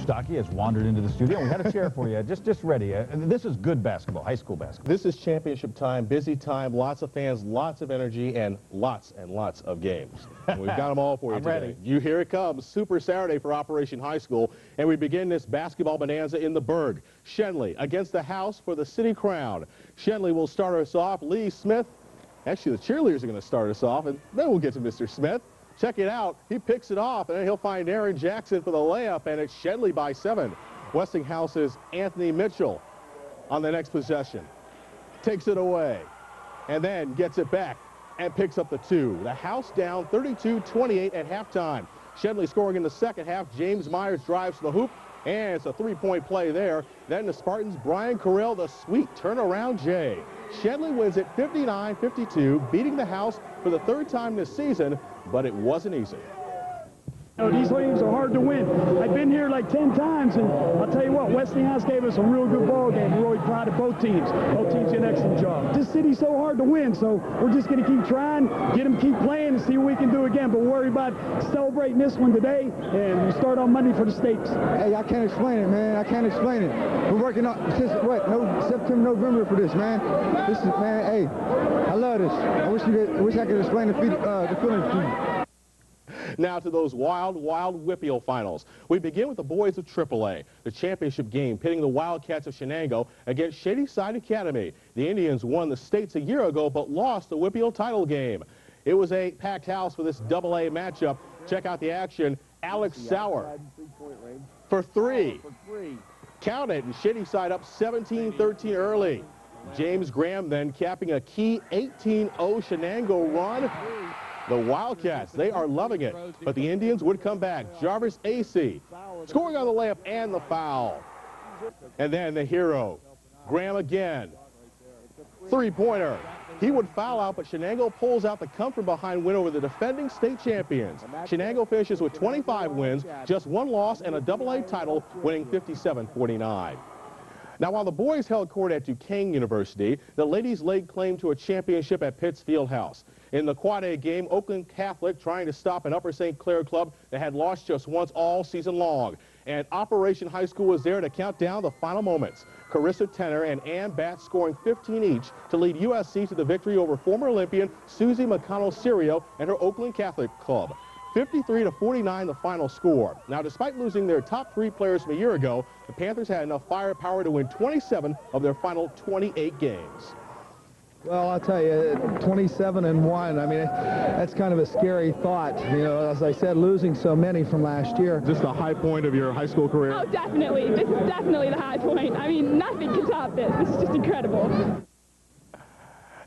Stockey has wandered into the studio. We had a chair for you, just ready. This is good basketball, high school basketball. This is championship time, busy time, lots of fans, lots of energy, and lots of games. And we've got them all for you today. Ready. Here it comes, Super Saturday for Operation High School, and we begin this basketball bonanza in the Berg. Shenley against the house for the city crown. Shenley will start us off. Lee Smith, actually the cheerleaders are going to start us off, and then we'll get to Mr. Smith. Check it out. He picks it off, and then he'll find Aaron Jackson for the layup, and it's Shenley by 7. Westinghouse's Anthony Mitchell on the next possession. Takes it away, and then gets it back and picks up the 2. The house down 32-28 at halftime. Shenley scoring in the second half. James Myers drives to the hoop, and it's a three-point play there. Then the Spartans, Brian Carell, the sweet turnaround J. Shenley wins it 59-52, beating the house for the 3rd time this season, but it wasn't easy. You know, these games are hard to win. I've been here like 10 times, and I'll tell you what, Westinghouse gave us a real good ball game. We're really proud of both teams. Both teams did an excellent job. This city's so hard to win, so we're just going to keep trying, get them keep playing, and see what we can do again. But we'll worry about celebrating this one today, and we'll start on Monday for the stakes. Hey, I can't explain it, man. I can't explain it. We're working on since what? September, November for this, man. This is, man. Hey, I love this. I wish I could explain the feeling to you. Now to those wild Whippeal finals. We begin with the boys of AAA, the championship game pitting the Wildcats of Shenango against Shadyside Academy. The Indians won the States a year ago but lost the Whippeal title game. It was a packed house for this AA matchup. Check out the action. Alex Sauer for 3. Count it, and Shadyside up 17-13 early. James Graham then capping a key 18-0 Shenango run. The Wildcats, they are loving it, but the Indians would come back. Jarvis AC scoring on the layup and the foul. And then the hero, Graham again. Three-pointer. He would foul out, but Shenango pulls out the come-from-behind win over the defending state champions. Shenango finishes with 25 wins, just 1 loss, and a AA title, winning 57-49. Now, while the boys held court at Duquesne University, the ladies laid claim to a championship at Pitts Fieldhouse. In the Quad A game, Oakland Catholic trying to stop an Upper St. Clair club that had lost just once all season long. And Operation High School was there to count down the final moments. Carissa Tenner and Ann Batts scoring 15 each to lead USC to the victory over former Olympian Susie McConnell-Serio and her Oakland Catholic club. 53-49 the final score. Now, despite losing their top 3 players from a year ago, the Panthers had enough firepower to win 27 of their final 28 games. Well, I'll tell you, 27-1. I mean, that's kind of a scary thought. You know, as I said, losing so many from last year. Is this the high point of your high school career? Oh, definitely. This is definitely the high point. I mean, nothing can top this. This is just incredible.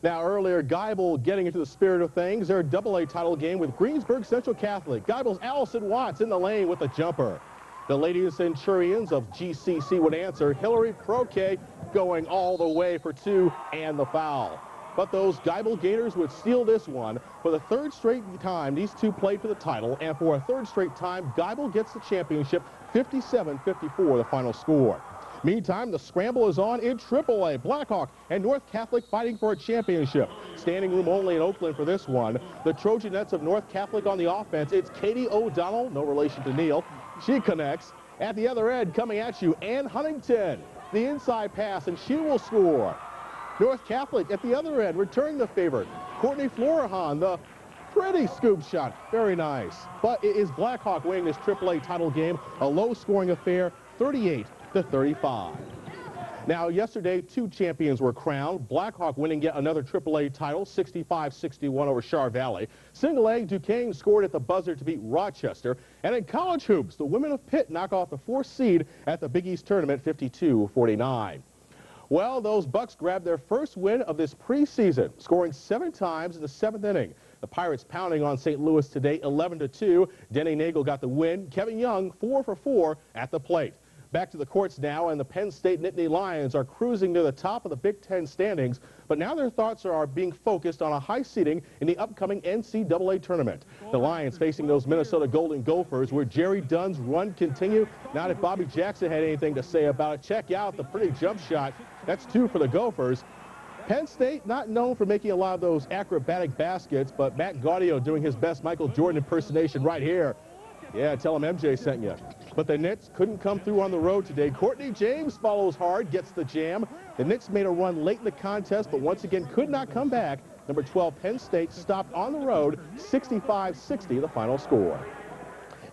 Now, earlier, Geibel getting into the spirit of things. Their AA title game with Greensburg Central Catholic. Geibel's Allison Watts in the lane with a jumper. The Lady Centurions of GCC would answer. Hillary Proque going all the way for 2 and the foul. But those Geibel Gators would steal this one. For the 3rd straight time, these two played for the title, and for a 3rd straight time, Geibel gets the championship, 57-54 the final score. Meantime, the scramble is on in AAA. Blackhawk and North Catholic fighting for a championship. Standing room only in Oakland for this one. The Trojanettes of North Catholic on the offense. It's Katie O'Donnell, no relation to Neil. She connects. At the other end, coming at you, Ann Huntington. The inside pass, and she will score. North Catholic at the other end, returning the favorite. Courtney Florahan, the pretty scoop shot. Very nice. But it is Blackhawk winning this AAA title game. A low-scoring affair, 38-35. Now, yesterday, 2 champions were crowned. Blackhawk winning yet another AAA title, 65-61 over Char Valley. Single A, Duquesne scored at the buzzer to beat Rochester. And in college hoops, the women of Pitt knock off the 4th seed at the Big East tournament, 52-49. Well, those Bucks grabbed their first win of this preseason, scoring 7 times in the 7th inning. The Pirates pounding on St. Louis today, 11-2. Denny Nagel got the win. Kevin Young, 4 for 4 at the plate. Back to the courts now, and the Penn State Nittany Lions are cruising to the top of the Big Ten standings, but now their thoughts are being focused on a high seeding in the upcoming NCAA tournament. The Lions facing those Minnesota Golden Gophers, where Jerry Dunn's run continue. Not if Bobby Jackson had anything to say about it. Check out the pretty jump shot. That's 2 for the Gophers. Penn State not known for making a lot of those acrobatic baskets, but Matt Gaudio doing his best Michael Jordan impersonation right here. Yeah, tell them MJ sent you. But the Knicks couldn't come through on the road today. Courtney James follows hard, gets the jam. The Knicks made a run late in the contest, but once again could not come back. Number 12, Penn State, stopped on the road, 65-60, the final score.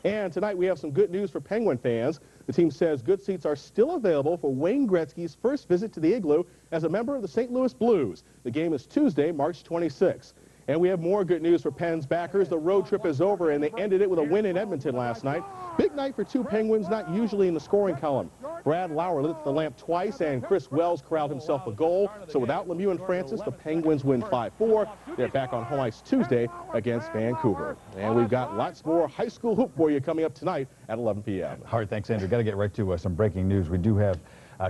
And tonight we have some good news for Penguin fans. The team says good seats are still available for Wayne Gretzky's first visit to the Igloo as a member of the St. Louis Blues. The game is Tuesday, March 26th. And we have more good news for Penn's backers. The road trip is over, and they ended it with a win in Edmonton last night. Big night for two Penguins, not usually in the scoring column. Brad Lauer lit the lamp twice, and Chris Wells corralled himself a goal. So without Lemieux and Francis, the Penguins win 5-4. They're back on home ice Tuesday against Vancouver. And we've got lots more high school hoop for you coming up tonight at 11 p.m. All right, thanks, Andrew. Got to get right to some breaking news. We do have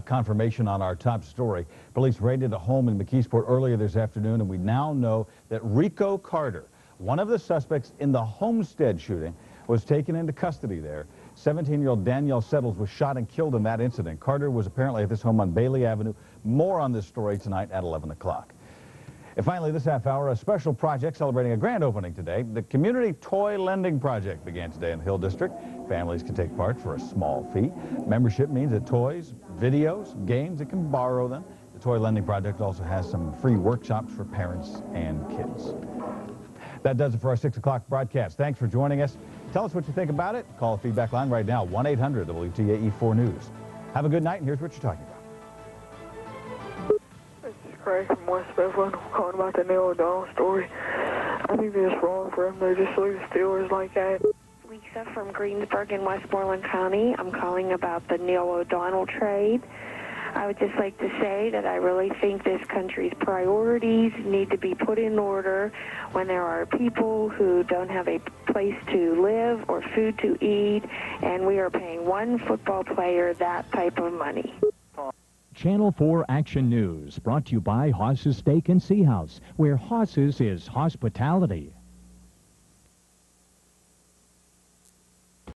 confirmation on our top story. Police raided a home in McKeesport earlier this afternoon, and we now know that Rico Carter, one of the suspects in the Homestead shooting, was taken into custody there. 17-year-old Danielle Settles was shot and killed in that incident. Carter was apparently at this home on Bailey Avenue. More on this story tonight at 11 o'clock. And finally, this half hour, a special project celebrating a grand opening today. The Community Toy Lending Project began today in the Hill District. Families can take part for a small fee. Membership means that toys, videos, games, they can borrow them. The Toy Lending Project also has some free workshops for parents and kids. That does it for our 6 o'clock broadcast. Thanks for joining us. Tell us what you think about it. Call the feedback line right now, 1-800-WTAE4 News. Have a good night, and here's what you're talking about. Craig from West Bethlehem, calling about the Neil O'Donnell story. I think it's wrong for him to just leave the Steelers like that. Lisa from Greensburg in Westmoreland County. I'm calling about the Neil O'Donnell trade. I would just like to say that I really think this country's priorities need to be put in order when there are people who don't have a place to live or food to eat, and we are paying one football player that type of money. Channel 4 Action News, brought to you by Haas's Steak and Sea House, where Haas's is hospitality.